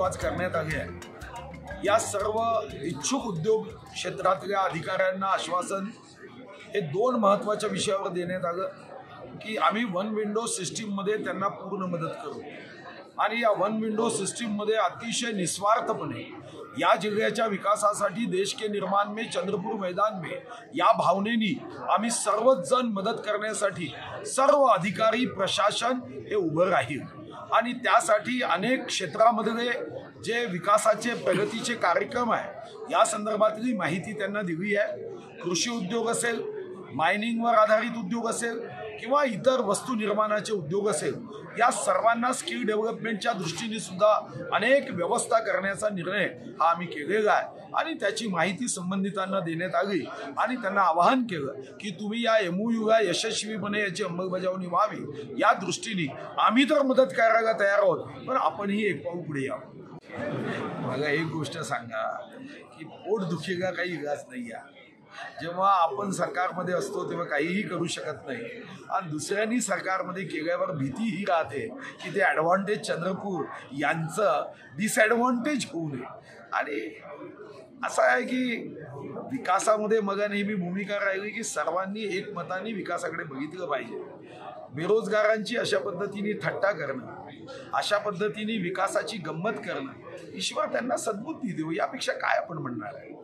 सुरुवात करण्यात आली आहे। या सर्व इच्छुक उद्योग क्षेत्रातल्या अधिकाऱ्यांना आश्वासन हे दोन महत्त्वाच्या विषयावर देण्यात आलं की आम्ही वन विंडो सिस्टीममध्ये त्यांना पूर्ण मदत करू आणि या वन विंडो सिस्टीममध्ये अतिशय निस्वार्थपणे या जिल्ह्याच्या विकासासाठी देश के निर्माण में चंद्रपूर मैदान में या भावनेनी आम्ही सर्वच जण मदत करण्यासाठी सर्व अधिकारी प्रशासन हे उभं राहील आणि त्यासाठी अनेक क्षेत्रामध्ये जे विकासाचे प्रगतीचे कार्यक्रम आहे या संदर्भातली माहिती त्यांना दिली आहे। कृषी उद्योग असेल, मायनिंगवर आधारित उद्योग असेल किंवा इतर वस्तू निर्माणाचे उद्योग असेल, या सर्वांना स्किल डेव्हलपमेंटच्या दृष्टीने सुद्धा अनेक व्यवस्था करण्याचा निर्णय हा आम्ही केलेला आहे आणि त्याची माहिती संबंधितांना देण्यात आली आणि त्यांना आवाहन केलं की तुम्ही या MOUला यशस्वीपणे याची अंमलबजावणी व्हावी या दृष्टीने आम्ही तर मदत करायला तयार आहोत, पण आपणही एक पाऊल पुढे यावं। मला एक गोष्ट सांगा की पोटदुखीला काही इलाज नाही आहे। जेव्हा आपण सरकारमध्ये असतो तेव्हा काहीही करू शकत नाही आणि दुसऱ्यांनी सरकारमध्ये केल्यावर भीती ही राहते की ते ॲडव्हान्टेज चंद्रपूर यांचं डिसॲडव्हान्टेज होऊ नये। आणि असं आहे की विकासामध्ये मला नेहमी भूमिका राहिली की सर्वांनी एकमताने विकासाकडे बघितलं पाहिजे। बेरोजगारांची अशा पद्धतीने थट्टा करणं, अशा पद्धतीने विकासाची गंमत करणं, ईश्वर त्यांना सद्बुद्धी देऊ यापेक्षा काय आपण म्हणणार आहे।